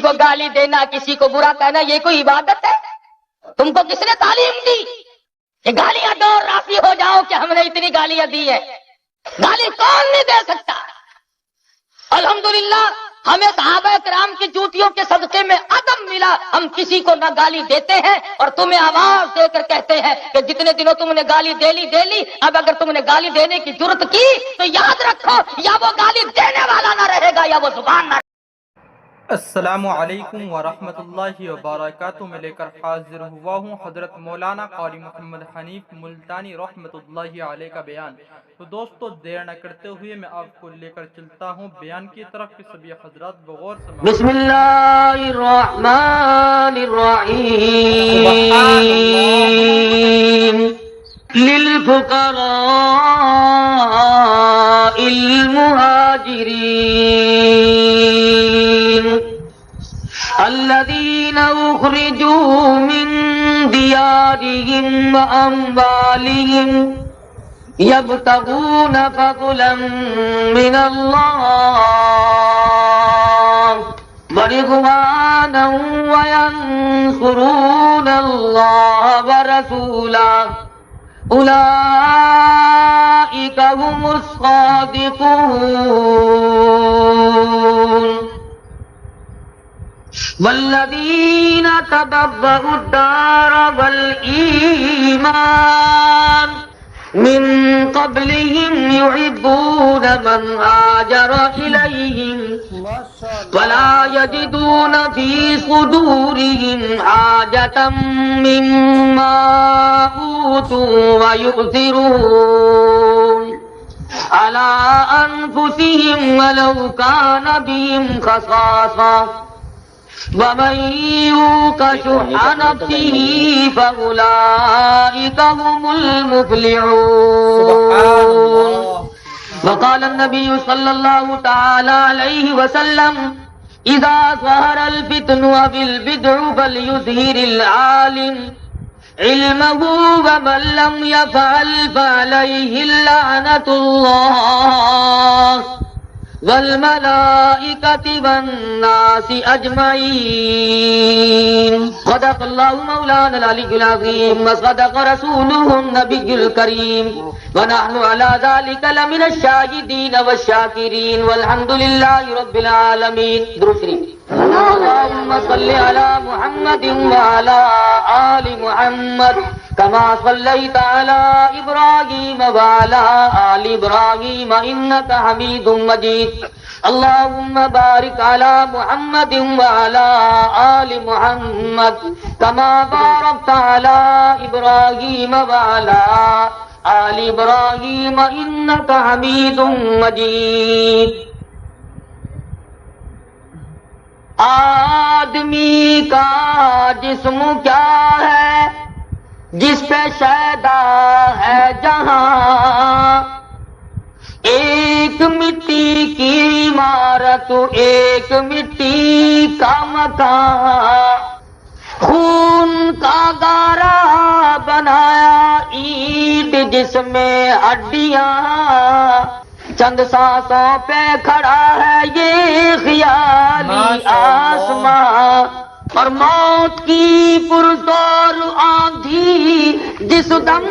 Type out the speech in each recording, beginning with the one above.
کو گالی دینا، کسی کو برا کہنا یہ کوئی عبادت ہے؟ تم کو کس نے تعلیم دی کہ گالیاں دو اور راضی ہو جاؤ کہ ہم نے اتنی گالیاں دی ہے؟ گالی کون نہیں دے سکتا؟ الحمدللہ ہمیں صحابہ کرام کی جوتیوں کے صدقے میں عدم ملا، ہم کسی کو نہ گالی دیتے ہیں اور تمہیں آواز دے کر کہتے ہیں کہ جتنے دنوں تم نے گالی دے لی، اب اگر تم نے گالی دینے کی جرت کی تو یاد رکھو یا وہ گالی دینے والا نہ رہے گا یا وہ زبان نہ۔ السلام علیکم ورحمۃ اللہ وبرکاتہ۔ میں لے کر حاضر ہوا ہوں حضرت مولانا قاری محمد حنیف ملتانی رحمۃ اللہ علیہ کا بیان۔ تو دوستو دیر نہ کرتے ہوئے میں آپ کو لے کر چلتا ہوں بیان کی طرف کہ سبھی حضرات بغور سے بسم اللہ الرحمن الرحیم للفقراء المہاجرین الذين أخرجوا من ديارهم وأموالهم يبتغون فضلا من الله ورضوانا وينصرون الله ورسوله أولئك هم الصادقون والذين تبوأوا الدار والإيمان من قبلهم يحبون من هاجر إليهم ولا يجدون في صدورهم حاجة مما أوتوا ويؤثرون على أنفسهم ولو كان بهم خصاصة ومن يوق شح نفسه فأولئك هم المفلحون وقال النبي صلى الله تعالى عليه وسلم إذا ظهر الفتن وبالبدع فليظهر العالم علمه ومن لم يفعل فعليه لعنة الله والملائكة والناس أجمعين صدق الله مولانا العلي العظيم وصدق رسوله النبي الكريم ونحن على ذلك لمن الشاهدين والشاكرين والحمد لله رب العالمين درود شریف اللهم صل على محمد وعلى آل محمد كما صليت على إبراهيم وعلى آل إبراهيم إنك حميد مجيد اللهم بارك على محمد وعلى آل محمد كما باركت على إبراهيم وعلى آل إبراهيم إنك حميد مجيد آدمی کا جسم کیا ہے جس پہ شیدا ہے جہاں، ایک مٹی کی عمارت ایک مٹی کا مکان، خون کا گارا بنایا اینٹ جس میں ہڈیاں، چند سانسوں پہ کھڑا ہے یہ خیالی آسمان، اور موت کی پرزور آندھی جس دم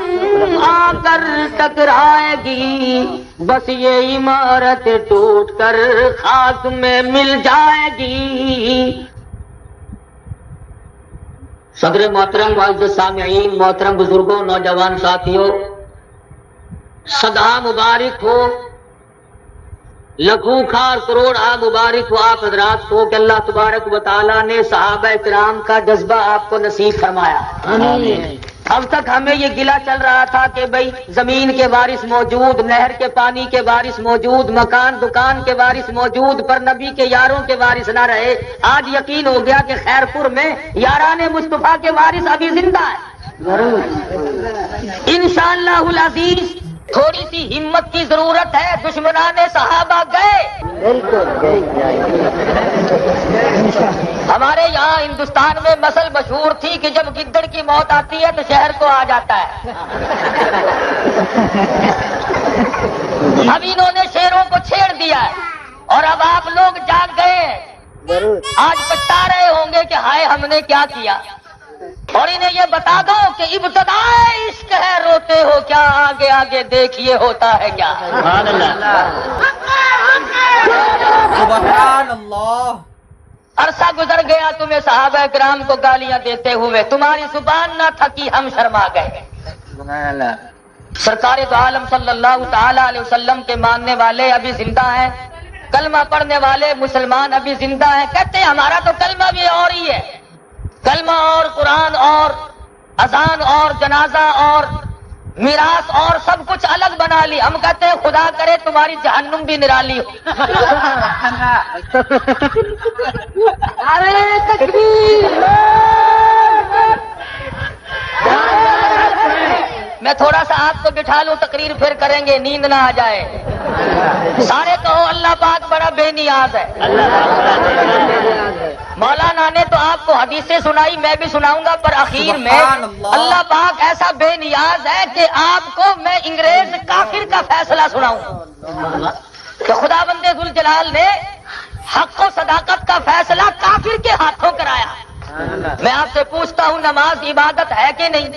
آ کر ٹکرائے گی، بس یہ عمارت ٹوٹ کر خاک میں مل جائے گی۔ صدر محترم معزز سامعین، محترم بزرگوں، نوجوان ساتھیوں، صدہ مبارک ہو، لاکھوں کھار کروڑ مبارک ہو آپ حضرات کو کہ اللہ تبارک و تعالیٰ نے صحابہ کرام کا جذبہ آپ کو نصیب فرمایا۔ اب تک ہمیں یہ گلہ چل رہا تھا کہ بھئی زمین کے وارث موجود، نہر کے پانی کے وارث موجود، مکان دکان کے وارث موجود، پر نبی کے یاروں کے وارث نہ رہے۔ آج یقین ہو گیا کہ خیرپور میں یاران مصطفیٰ کے وارث ابھی زندہ ہے انشاءاللہ العزیز۔ تھوڑی سی ہمت کی ضرورت ہے، دشمنان صحابہ گئے۔ ہمارے یہاں ہندوستان میں مثل مشہور تھی کہ جب گدڑ کی موت آتی ہے تو شہر کو آ جاتا ہے۔ اب انہوں نے شیروں کو چھیڑ دیا ہے اور اب آپ لوگ جاگ گئے۔ آج پچھتا رہے ہوں گے کہ ہائے ہم نے کیا کیا. اور انہیں یہ بتا دو کہ ابتدائے عشق ہے روتے ہو کیا, آگے آگے دیکھیے ہوتا ہے کیا. سبحان اللہ. عرصہ گزر گیا تمہیں صحابہ کرام کو گالیاں دیتے ہوئے, تمہاری زبان نہ تھکی ہم شرما گئے. سرکار دو عالم صلی اللہ تعالی علیہ وسلم کے ماننے والے ابھی زندہ ہیں, کلمہ پڑھنے والے مسلمان ابھی زندہ ہیں. کہتے ہیں ہمارا تو کلمہ بھی اور ہی ہے, کلمہ اور قرآن اور اذان اور جنازہ اور میراث اور سب کچھ الگ بنا لی. ہم کہتے ہیں خدا کرے تمہاری جہنم بھی نرالی ہو. ارے تکبیر. میں تھوڑا سا آپ کو بٹھا لوں, تقریر پھر کریں گے, نیند نہ آ جائے. سارے کہو اللہ پاک بڑا بے نیاز ہے. مولانا نے تو آپ کو حدیثیں سنائی, میں بھی سناؤں گا, پر اخیر میں اللہ پاک ایسا بے نیاز ہے کہ آپ کو میں انگریز کافر کا فیصلہ سناؤں کہ خدا بندے ذوالجلال نے حق و صداقت کا فیصلہ کافر کے ہاتھوں کرایا. میں آپ سے پوچھتا ہوں, نماز عبادت ہے کہ نہیں؟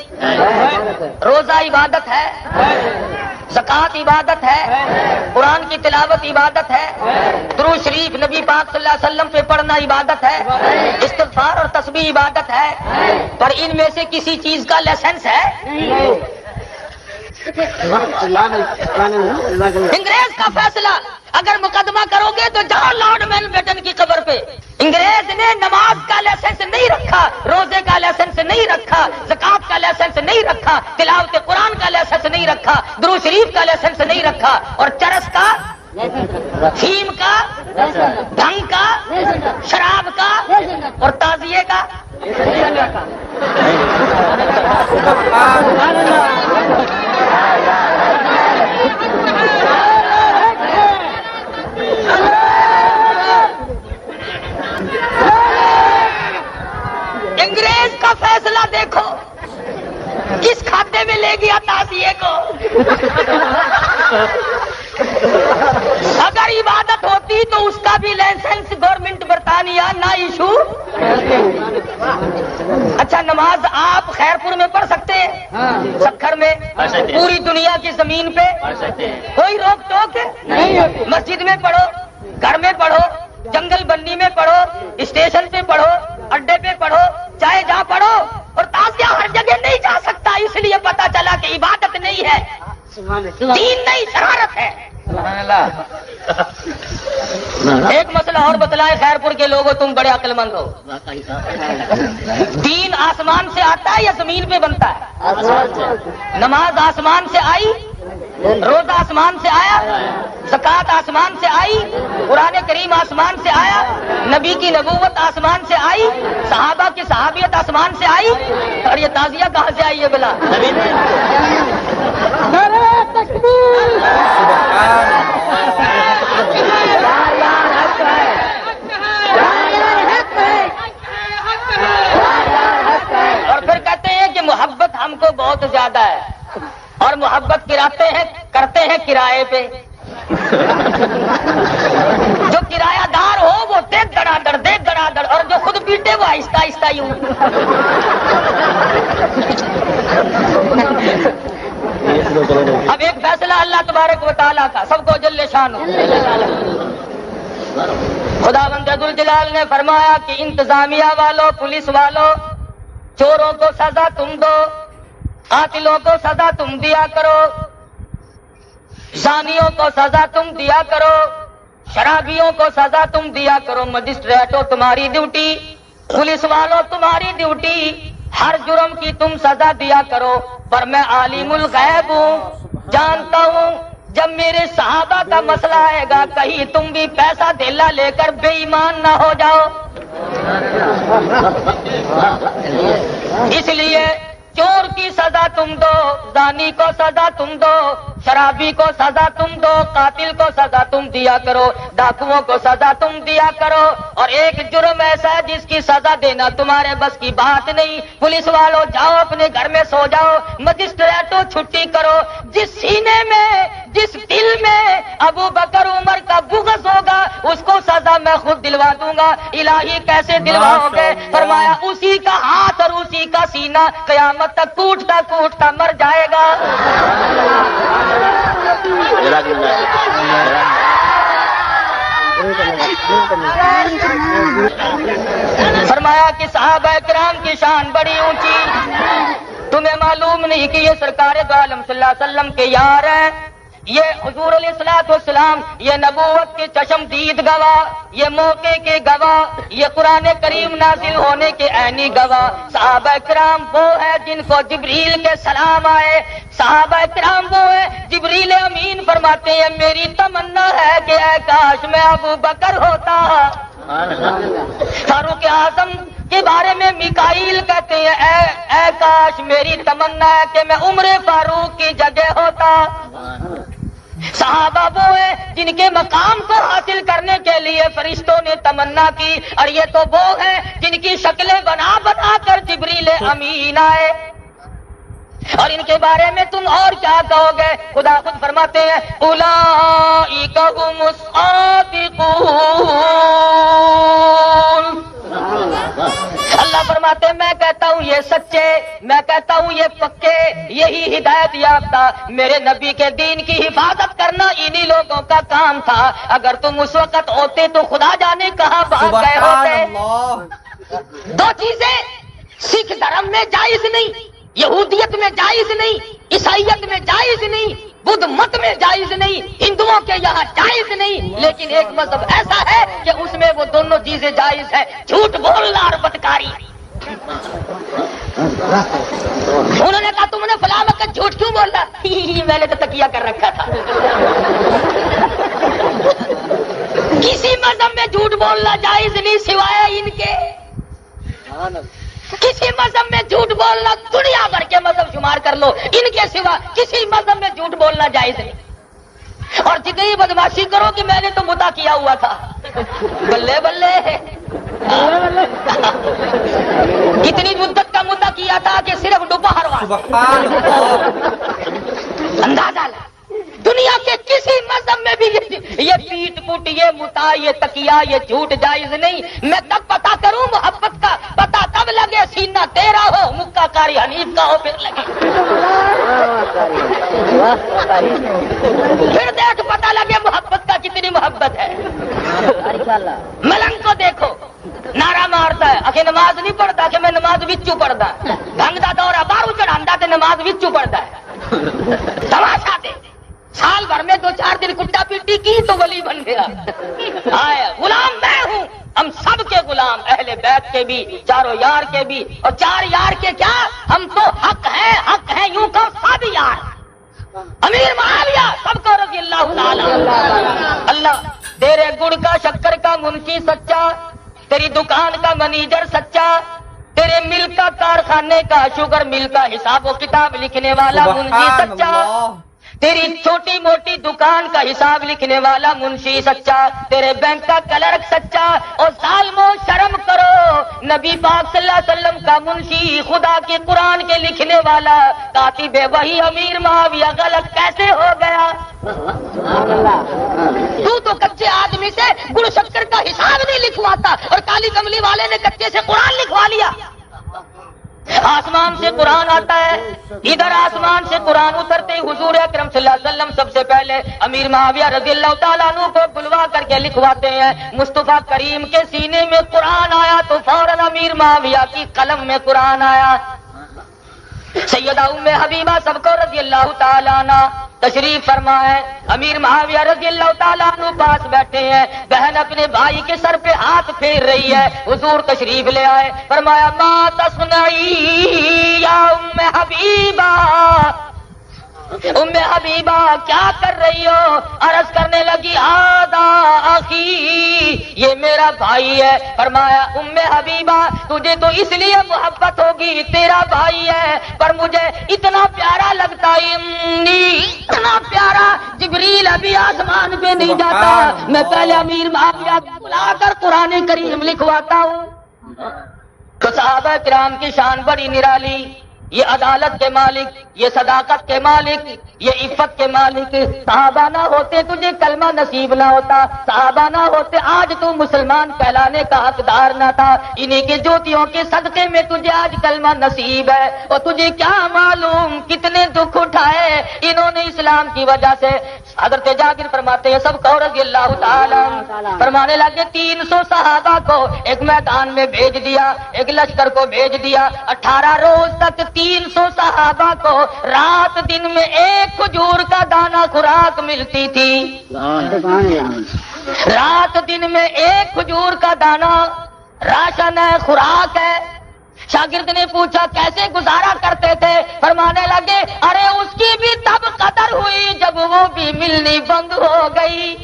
روزہ عبادت ہے, زکوٰۃ عبادت ہے, قرآن کی تلاوت عبادت ہے, درود شریف نبی پاک صلی اللہ علیہ وسلم پہ پڑھنا عبادت ہے, استغفار اور تسبیح عبادت ہے, پر ان میں سے کسی چیز کا لائسنس ہے؟ انگریز کا فیصلہ اگر مقدمہ کرو گے تو جاؤ لارڈ ماؤنٹ بیٹن کی قبر پہ. انگریز نے نماز کا لائسنس نہیں رکھا, روزے کا لائسنس نہیں رکھا, زکوٰۃ کا لائسنس نہیں رکھا, تلاوت قرآن کا لائسنس نہیں رکھا, درود شریف کا لائسنس نہیں رکھا, اور چرس کا, فیم کا, بھنگ کا, شراب کا اور تعزیے کا. انگریز کا فیصلہ دیکھو, کس کھاتے میں لے گیا تعزیے کو. اگر عبادت ہوتی تو اس کا بھی لائسنس گورنمنٹ برطانیہ نہ ایشو. اچھا, نماز آپ خیرپور میں پڑھ سکتے ہیں, سکھر میں, پوری دنیا کی زمین پہ کوئی روک ٹوک نہیں. مسجد میں پڑھو, گھر میں پڑھو, جنگل بندی میں پڑھو, اسٹیشن پہ پڑھو, اڈے پہ پڑھو, چاہے جہاں پڑھو, اور تعزیہ ہر جگہ نہیں جا سکتا. اس لیے پتا چلا کہ عبادت نہیں ہے, دین نہیں, شرارت ہے. ایک مسئلہ اور بتلائے خیرپور کے لوگوں, تم بڑے عقل مند ہو. دین آسمان سے آتا ہے یا زمین پہ بنتا ہے؟ نماز آسمان سے آئی, روزہ آسمان سے آیا, زکوٰۃ آسمان سے آئی, قرآن کریم آسمان سے آیا, نبی کی نبوت آسمان سے آئی, صحابہ کی صحابیت آسمان سے آئی, اور یہ تعزیہ کہاں سے آئی ہے بلا؟ اور پھر کہتے ہیں کہ محبت ہم کو بہت زیادہ ہے, اور محبت کرتے ہیں کرائے پہ. جو کرایہ دار ہو وہ دیکھ دڑا دڑ, اور جو خود پیٹے وہ آہستہ آہستہ یوں. اب ایک فیصلہ اللہ تبارک و تعالیٰ کا, سب کو جل شان ہو. خدا بند ذوالجلال نے فرمایا کہ انتظامیہ والوں, پولیس والوں, چوروں کو سزا تم دو, قاتلوں کو سزا تم دیا کرو, زانیوں کو سزا تم دیا کرو, شرابیوں کو سزا تم دیا کرو. مجسٹریٹوں تمہاری ڈیوٹی, پولیس والوں تمہاری ڈیوٹی, ہر جرم کی تم سزا دیا کرو. پر میں عالم الغیب ہوں, جانتا ہوں جب میرے صحابہ کا مسئلہ آئے گا کہیں تم بھی پیسہ دھیلا لے کر بے ایمان نہ ہو جاؤ. اس لیے چور کی سزا تم دو, زانی کو سزا تم دو, شرابی کو سزا تم دو، قاتل کو سزا تم دیا کرو، ڈاکوؤں کو سزا تم دیا کرو، اور ایک جرم ایسا ہے جس کی سزا دینا تمہارے بس کی بات نہیں، پولیس والوں جاؤ اپنے گھر میں سو جاؤ، مجسٹریٹوں چھٹی کرو، جس سینے میں جس دل میں ابو بکر عمر کا بغض ہوگا اس کو سزا میں خود دلوا دوں گا۔ الہی کیسے دلواؤ گے؟ فرمایا اسی کا ہاتھ اور اسی کا سینہ قیامت تک ٹوٹتا ٹوٹتا مر جائے گا۔ فرمایا کہ صحابہ کرام کی شان بڑی اونچی، تمہیں معلوم نہیں کہ یہ سرکار دو عالم صلی اللہ علیہ وسلم کے یار ہیں، یہ حضور علیہ الصلوۃ والسلام، یہ نبوت کے چشم دید گواہ، یہ موقع کے گواہ، یہ قرآن کریم نازل ہونے کے عینی گواہ۔ صحابہ کرام وہ ہیں جن کو جبریل کے سلام آئے، صحابہ کرام وہ ہیں جبریل امین فرماتے ہیں میری تمنا ہے کہ اے کاش میں ابو بکر ہوتا۔ فاروق اعظم کے بارے میں میکائیل کہتے ہیں اے کاش میری تمنا ہے کہ میں عمر فاروق کی جگہ ہوتا۔ صحابہ وہ ہیں جن کے مقام کو حاصل کرنے کے لیے فرشتوں نے تمنا کی، اور یہ تو وہ ہیں جن کی شکلیں بنا بنا کر جبریل امین آئے، اور ان کے بارے میں تم اور کیا کہو گے؟ خدا خود فرماتے ہیں اولئک هم الصادقون۔ اللہ فرماتے ہیں میں کہتا ہوں یہ سچے، میں کہتا ہوں یہ پکے، یہی ہدایت یافتہ، میرے نبی کے دین کی حفاظت کرنا انہی لوگوں کا کام تھا۔ اگر تم اس وقت ہوتے تو خدا جانے کہاں بھاگ گئے ہوتے۔ دو چیزیں سکھ دھرم میں جائز نہیں، یہودیت میں جائز نہیں، عیسائیت میں جائز نہیں، بدھ مت میں جائز نہیں، ہندوؤں کے یہاں جائز نہیں، لیکن ایک مذہب ایسا ہے کہ اس میں وہ دونوں چیزیں جائز ہے، جھوٹ بولنا اور بدکاری۔ انہوں نے کہا تم نے فلاں وقت جھوٹ کیوں بولا؟ میں نے تو تکیہ کر رکھا تھا۔ کسی مذہب میں جھوٹ بولنا جائز نہیں سوائے ان کے، کسی مذہب میں جھوٹ بولنا، دنیا بھر کے مذہب شمار کر لو، ان کے سوا کسی مذہب میں جھوٹ بولنا جائز نہیں۔ اور جتنی بدماشی کرو کہ میں نے تو مدعا کیا ہوا تھا، بلے بلے کتنی مدت کا مدعا کیا تھا کہ صرف دوپہر اندازہ لگا۔ دنیا کے کسی مذہب میں بھی یہ پیٹ پوٹ، یہ متا، یہ تکیہ، یہ جھوٹ جائز نہیں۔ میں تب پتا کروں محبت کا، پتا تب لگے سینہ تیرا ہو، مکہ کاری حنیف کا ہو پھر لگے، پھر دیکھ پتا لگے محبت کا کتنی محبت ہے۔ ملنگ کو دیکھو نعرہ مارتا ہے اکھے نماز نہیں پڑھتا کہ میں نماز وچوں پڑھدا، ڈھنگ دا دورہ باہروں چڑھاندا تے نماز وچوں پڑھدا ہے۔ تماشا دے، سال بھر میں 2-4 دن کٹا پیٹی کی تو ولی بن گیا۔ غلام میں ہوں، ہم سب کے غلام، اہل بیت کے بھی، چاروں یار کے بھی، اور 4 یار کے کیا، ہم تو حق ہیں یوں کہ سب یار۔ امیر معاویہ سب کو رضی اللہ تعالی۔ اللہ تیرے گڑ کا شکر کا منشی سچا، تیری دکان کا منیجر سچا، تیرے مل کا کارخانے کا شوگر مل کا حساب و کتاب لکھنے والا منشی سچا، تیری چھوٹی موٹی دکان کا حساب لکھنے والا منشی سچا، تیرے بینک کا کلرک سچا، اور ظالموں شرم کرو، نبی پاک صلی اللہ علیہ وسلم کا منشی، خدا کے قرآن کے لکھنے والا کاتب وہی امیر معاویہ غلط کیسے ہو گیا؟ تو کچے آدمی سے گڑ شکر کا حساب نہیں لکھواتا، اور کالی کملی والے نے کچے سے قرآن لکھوا لیا۔ آسمان سے قرآن آتا ہے، ادھر آسمان سے قرآن اترتے ہی حضور اکرم صلی اللہ علیہ وسلم سب سے پہلے امیر معاویہ رضی اللہ تعالیٰ عنہ کو بلوا کر کے لکھواتے ہیں۔ مصطفیٰ کریم کے سینے میں قرآن آیا تو فوراً امیر معاویہ کی قلم میں قرآن آیا۔ سیدہ ام حبیبہ سب کو رضی اللہ تعالیٰ عنہ تشریف فرما ہے، امیر معاویہ رضی اللہ تعالیٰ عنہ پاس بیٹھے ہیں، بہن اپنے بھائی کے سر پہ ہاتھ پھیر رہی ہے، حضور تشریف لے آئے، فرمایا ما تصنعی یا ام حبیبہ، ام حبیبہ کیا کر رہی ہو؟ عرض کرنے لگی آدھا اخی، یہ میرا بھائی ہے۔ فرمایا ام حبیبہ تجھے تو اس لیے محبت ہوگی، تیرا بھائی ہے، پر مجھے اتنا پیارا لگتا ہے، اتنا پیارا جبریل ابھی آسمان پہ نہیں جاتا، میں پہلے امیر معاویہ کو بلا کر قرآن کریم لکھواتا ہوں۔ تو صحابہ کرام کی شان بڑی نرالی، یہ عدالت کے مالک، یہ صداقت کے مالک، یہ عفت کے مالک۔ صحابہ نہ ہوتے تجھے کلمہ نصیب نہ ہوتا، صحابہ نہ ہوتے آج تو مسلمان کہلانے کا حقدار نہ تھا۔ انہی کے جوتیوں کے صدقے میں تجھے آج کلمہ نصیب ہے، اور تجھے کیا معلوم کتنے دکھ اٹھائے انہوں نے اسلام کی وجہ سے۔ حضرت جابر فرماتے ہیں سب کو رضی اللہ تعالیٰ فرمانے لگے 300 صحابہ کو ایک میدان میں بھیج دیا، ایک لشکر کو بھیج دیا، 18 روز تک 300 صحابہ کو رات دن میں ایک کھجور کا دانہ خوراک ملتی تھی، رات دن میں ایک کھجور کا دانہ راشن ہے، خوراک ہے۔ شاگرد نے پوچھا کیسے گزارا کرتے تھے؟ فرمانے لگے ارے اس کی بھی تب قدر ہوئی جب وہ بھی ملنی بند ہو گئی۔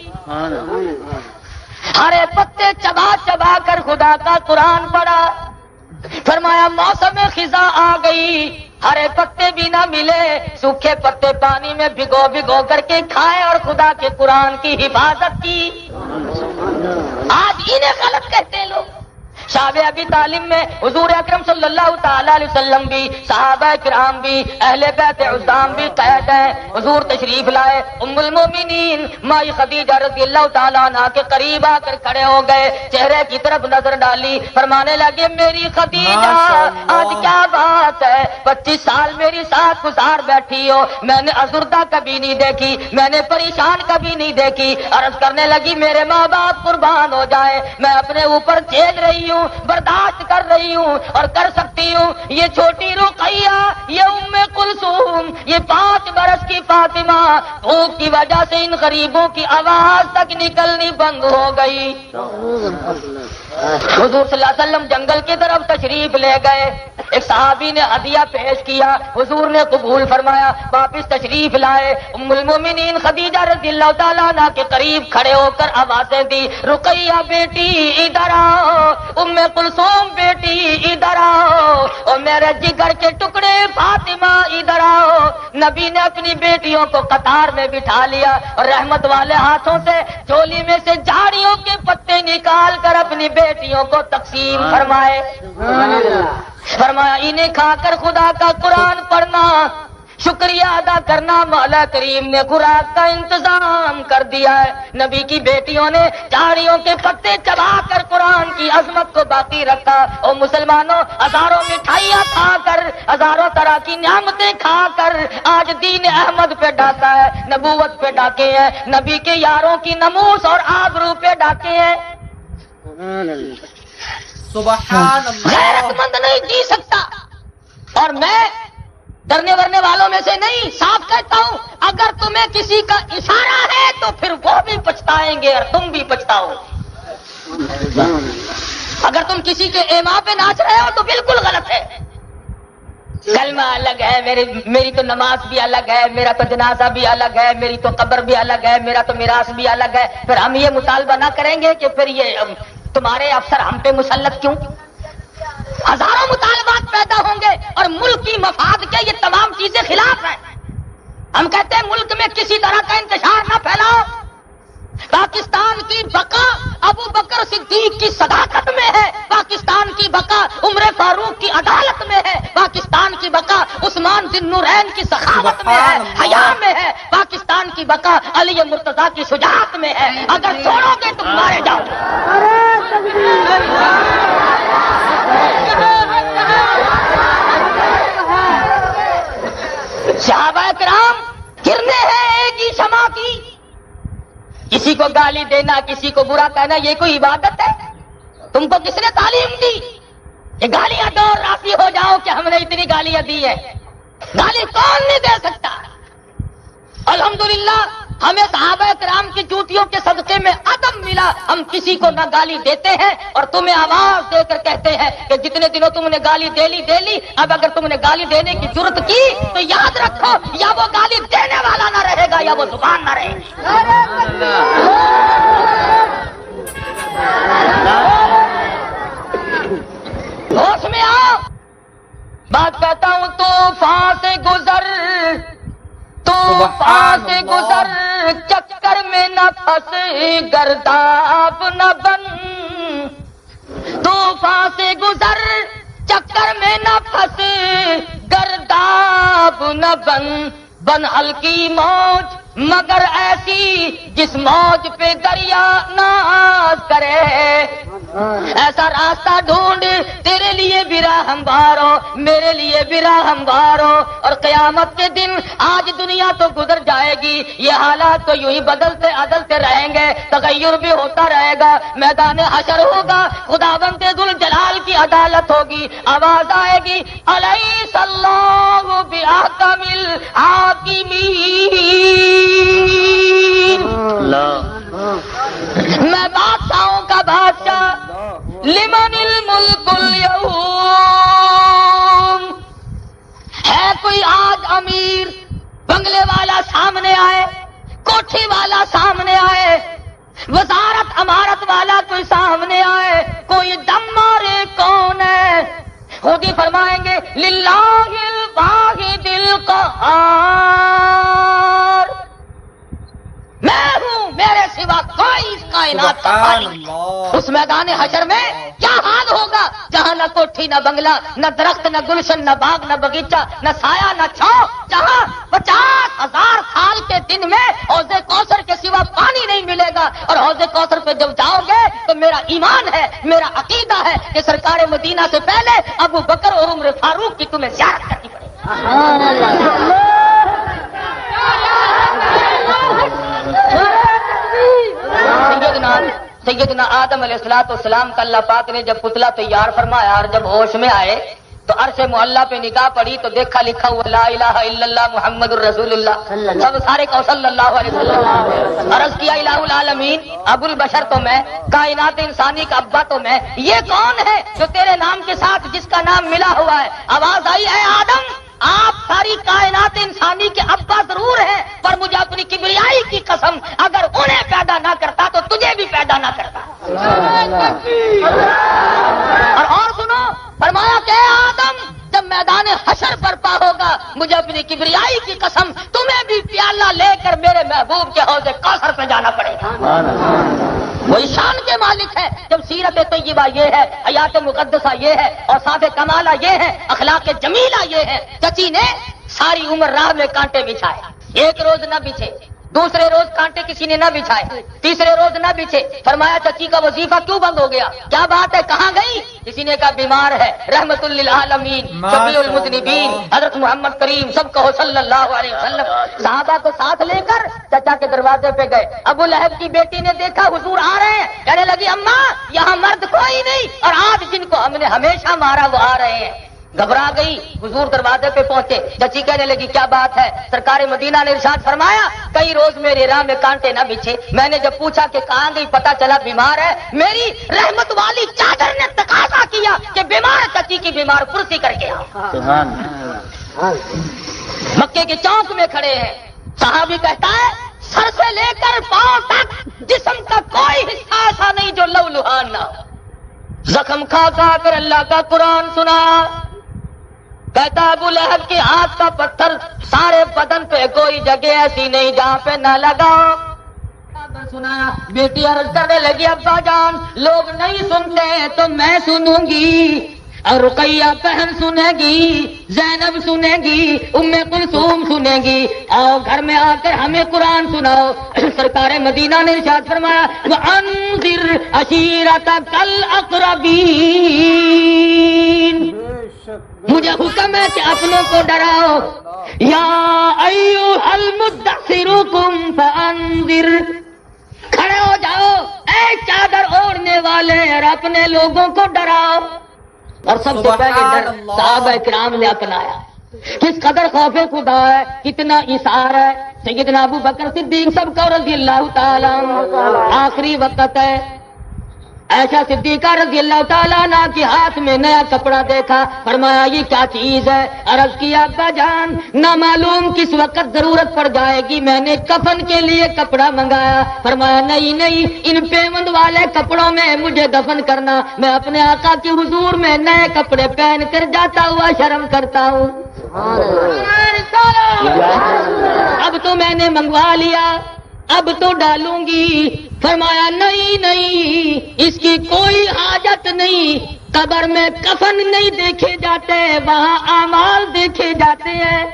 ہرے پتے چبا چبا کر خدا کا قرآن پڑھا۔ فرمایا موسم خزاں آ گئی، ہرے پتے بھی نہ ملے، سوکھے پتے پانی میں بھگو بھگو کر کے کھائے اور خدا کے قرآن کی حفاظت کی۔ آج انہیں غلط کہتے ہیں لوگ۔ شعب ابی طالب میں حضور اکرم صلی اللہ تعالی علیہ وسلم بھی، صحابہ کرام بھی، اہل بیت عظام بھی قید ہیں۔ حضور تشریف لائے، ام المومنین مائی خدیجہ رضی اللہ تعالیٰ عنہ کے قریب آ کر کھڑے ہو گئے، چہرے کی طرف نظر ڈالی، فرمانے لگے میری خدیجہ آج کیا بات ہے؟ 25 سال میری ساتھ گزار بیٹھی ہو، میں نے ازردہ کبھی نہیں دیکھی، میں نے پریشان کبھی نہیں دیکھی۔ عرض کرنے لگی میرے ماں باپ قربان ہو جائیں، میں اپنے اوپر جھیل رہی ہوں، برداشت کر رہی ہوں اور کر سکتی ہوں۔ یہ چھوٹی رقیہ، یہ ام کلثوم، یہ 5 برس کی فاطمہ، بھوک کی وجہ سے ان غریبوں کی آواز تک نکلنی بند ہو گئی۔ حضور صلی اللہ علیہ وسلم جنگل کی طرف تشریف لے گئے، ایک صحابی نے ہدیہ پیش کیا، حضور نے قبول فرمایا، واپس تشریف لائے، ام المومنین خدیجہ رضی اللہ تعالیٰ عنہ کے قریب کھڑے ہو کر آوازیں دی، رقیہ بیٹی ادھر آؤ، ام کلثوم بیٹی ادھر آؤ، اور میرے جگر کے ٹکڑے فاطمہ ادھر آؤ۔ نبی نے اپنی بیٹیوں کو قطار میں بٹھا لیا اور رحمت والے ہاتھوں سے جھولی میں سے جھاڑیوں کے پتے نکال کر اپنی بیٹیوں کو تقسیم فرمائے۔ فرمایا انہیں کھا کر خدا کا قرآن پڑھنا، شکریہ ادا کرنا، مولا کریم نے خوراک کا انتظام کر دیا ہے۔ نبی کی بیٹیوں نے جھاڑیوں کے پتے چبا کر قرآن کی عظمت کو باقی رکھا۔ اور مسلمانوں ہزاروں مٹھائیاں کھا کر، ہزاروں طرح کی نعمتیں کھا کر آج دین احمد پہ ڈاکہ ہے، نبوت پہ ڈاکے ہیں، نبی کے یاروں کی نموس اور آبرو پہ ڈاکے ہیں۔ سبحان اللہ۔ غیرت مند نہیں جی سکتا، اور میں ڈرنے ورنے والوں میں سے نہیں، صاف کہتا ہوں اگر تمہیں کسی کا اشارہ ہے تو پھر وہ بھی پچھتائیں گے اور تم بھی پچھتاؤ۔ اگر تم کسی کے ایما پہ ناچ رہے ہو تو بالکل غلط ہے۔ کلمہ الگ ہے، میری تو نماز بھی الگ ہے، میرا تو جنازہ بھی الگ ہے، میری تو قبر بھی الگ ہے، میرا تو میراث بھی الگ ہے۔ پھر ہم یہ مطالبہ نہ کریں گے کہ پھر یہ تمہارے افسر ہم پہ مسلط کیوں؟ ہزاروں مطالبات پیدا ہوں گے اور ملکی مفاد کے یہ تمام چیزیں خلاف ہیں۔ ہم کہتے ہیں ملک میں کسی طرح کا انتشار نہ پھیلاؤ۔ پاکستان کی بقا ابو بکر صدیق کی صداقت میں ہے، پاکستان کی بقا عمر فاروق کی عدالت میں ہے، پاکستان کی بقا عثمان ذی النورین کی سخاوت میں ہے، حیا میں ہے، پاکستان کی بقا علی مرتضیٰ کی شجاعت میں ہے۔ اگر چھوڑو گے تو مارے جاؤ گے۔ صحابہ کرام گرنے ہیں ایک ہی شمع کی، کسی کو گالی دینا، کسی کو برا کہنا، یہ کوئی عبادت ہے؟ تم کو کس نے تعلیم دی کہ گالیاں دو اور راضی ہو جاؤ کہ ہم نے اتنی گالیاں دی ہیں؟ گالی کون نہیں دے سکتا؟ الحمدللہ ہمیں صحابہ کرام کی جوتیوں کے صدقے میں ادب ملا، ہم کسی کو نہ گالی دیتے ہیں اور تمہیں آواز دے کر کہتے ہیں کہ جتنے دنوں تم نے گالی دے لی، اب اگر تم نے گالی دینے کی جرت کی تو یاد رکھو یا وہ گالی دینے والا نہ رہے گا یا وہ زبان نہ رہے گی۔ ہوش میں آؤ، بات کہتا ہوں طوفان سے گزر، طوفان سے گزر، چکر میں نہ پھنس، گرداب نہ بن، طوفان سے گزر، چکر میں نہ پھنس، گرداب نہ بن، بن ہلکی موج مگر ایسی جس موج پہ دریا ناز کرے، ایسا راستہ ڈھونڈ تیرے لیے بھی راہ ہموار ہو، میرے لیے بھی راہ ہموار ہو، اور قیامت کے دن آج دنیا تو گزر جائے گی، یہ حالات تو یوں ہی بدلتے عدلتے رہیں گے، تغیر بھی ہوتا رہے گا، میدان حشر ہوگا، خداوند ذوالجلال کی عدالت ہوگی، آواز آئے گی الیس اللہ بأحکم الحاکمین، میں بادشاہوں کا بادشاہ، لمن الملک اليوم، ہے کوئی آج امیر، بنگلے والا سامنے آئے، کوٹھی والا سامنے آئے، وزارت امارت والا کوئی سامنے آئے، کوئی دم مارے کون ہے؟ خود ہی فرمائیں گے للہ الواحد القہار، میں ہوں، میرے سوا کوئی اس کائنات کا خالق نہیں۔ اس میدان حشر میں کیا حال ہوگا جہاں نہ کوٹھی نہ بنگلہ، نہ درخت نہ گلشن، نہ باغ نہ باغیچہ، نہ سایہ نہ چھاؤں، جہاں 50,000 سال کے دن میں حوض کوثر کے سوا پانی نہیں ملے گا، اور حوض کوثر پہ جب جاؤ گے تو میرا ایمان ہے، میرا عقیدہ ہے کہ سرکار مدینہ سے پہلے ابو بکر اور عمر فاروق کی تمہیں زیارت کرنی پڑے گی۔ سیدنا آدم علیہ السلام کا اللہ پاک نے جب پتلا تیار فرمایا اور جب ہوش میں آئے تو عرش معلیٰ پہ نگاہ پڑی تو دیکھا لکھا ہوا لا الہ الا اللہ محمد الرسول اللہ، سب سارے کو صلی اللہ علیہ وسلم۔ عرض کیا الہ العالمین، ابو البشر تو میں، کائنات انسانی کا ابا تو میں، یہ کون ہے جو تیرے نام کے ساتھ جس کا نام ملا ہوا ہے؟ آواز آئی اے آدم، آپ ساری کائنات انسانی کے ابا ضرور ہیں، پر مجھے اپنی کبریائی کی قسم اگر انہیں پیدا نہ کرتا تو تجھے بھی پیدا نہ کرتا۔ اور سنو، فرمایا کہ اے آدم، جب میدان حشر برپا ہوگا مجھے اپنی کبریائی کی قسم تمہیں بھی پیالہ لے کر میرے محبوب کے حوض کوثر پہ جانا پڑے گا۔ وہی شان کے مالک ہے جب سیرت طیبہ یہ ہے، حیات مقدسہ یہ ہے، اور صاف کمالہ یہ ہے، اخلاق جمیلہ یہ ہے۔ چچی نے ساری عمر راہ میں کانٹے بچھائے، ایک روز نہ بچھے، دوسرے روز کانٹے کسی نے نہ بچھائے، تیسرے روز نہ بچھے۔ فرمایا چچی کا وظیفہ کیوں بند ہو گیا؟ کیا بات ہے، کہاں گئی؟ کسی نے کہا بیمار ہے، رحمت للعالمین، شفیع المذنبین، حضرت محمد کریم سب کہو صلی اللہ علیہ وسلم۔ صحابہ کو ساتھ لے کر چچا کے دروازے پہ گئے، ابو لہب کی بیٹی نے دیکھا حضور آ رہے ہیں، کہنے لگی اماں یہاں مرد کوئی نہیں، اور آج جن کو ہم نے ہمیشہ مارا وہ آ رہے ہیں۔ گھبرا گئی، حضور دروازے پہ پہنچے، چچی کہنے لگی کیا بات ہے؟ سرکار مدینہ نے ارشاد فرمایا کئی روز میرے راہ میں کانٹے نہ بچھے، میں نے جب پوچھا کہ کہاں گئی پتا چلا بیمار ہے، میری رحمت والی چادر نے تقاضا کیا کہ بیمار چچی کی بیمار پرسی کر کے آؤ۔ مکے کے چوک میں کھڑے ہیں، صحابی کہتا ہے سر سے لے کر پاؤں تک جسم کا کوئی حصہ ایسا نہیں جو لو لہان نہ ہو، زخم کھا کھا کر اللہ کا قرآن سنا۔ کہتا ابو لہب کے ہاتھ کا پتھر سارے بدن پہ کوئی جگہ ایسی نہیں جہاں پہ نہ لگا۔ سنایا، بیٹی عرض کرنے لگی ابا جان لوگ نہیں سنتے تو میں سنوں گی، اور رقیہ بہن سنے گی، زینب سنے گی، ام کلثوم سنے گی، آؤ گھر میں آ کر ہمیں قرآن سناؤ۔ سرکار مدینہ نے ارشاد فرمایا وَأَنذِرْ عَشِيرَتَكَ الْأَقْرَبِينَ، مجھے حکم ہے کہ اپنوں کو ڈراؤ۔ یا ایھا المدثر قم فانذر، کھڑے ہو جاؤ اے چادر اوڑھنے والے اور اپنے لوگوں کو ڈراؤ۔ اور سب سے پہلے ڈر صحابہ کرام نے اپنایا، کس قدر خوف خدا ہے، کتنا اثار ہے. سیدنا ابو بکر صدیق سب کو رضی اللہ تعالیٰ عنہ. آخری وقت ہے، عائشہ صدیقہ رضی اللہ تعالیٰ عنہ کے ہاتھ میں نیا کپڑا دیکھا. فرمایا یہ کیا چیز ہے؟ عرض کیا ابا جان نہ معلوم کس وقت ضرورت پڑ جائے گی، میں نے کفن کے لیے کپڑا منگایا. فرمایا نہیں ان پیوند والے کپڑوں میں مجھے دفن کرنا، میں اپنے آقا کے حضور میں نئے کپڑے پہن کر جاتا ہوا شرم کرتا ہوں. اب تو میں نے منگوا لیا، اب تو ڈالوں گی. فرمایا نہیں اس کی کوئی حاجت نہیں، قبر میں کفن نہیں دیکھے جاتے، وہاں اعمال دیکھے جاتے ہیں.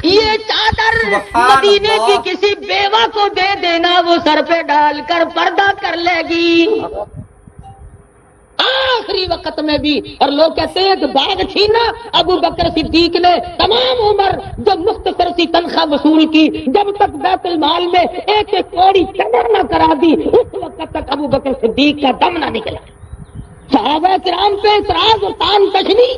یہ چادر مدینے کی کسی بیوہ کو دے دینا، وہ سر پہ ڈال کر پردہ کر لے گی آخری وقت میں بھی. اور لوگ کہتے ہیں کہ باغ چھینا. ابو بکر صدیق نے تمام عمر جو مختصر سی تنخواہ وصول کی، جب تک بیت المال میں ایک کوڑی جمع نہ کرا دی، اس وقت تک ابو بکر صدیق کا دم نہ نکلا. صحابہ کرام پہ اعتراض اور تان تشنی،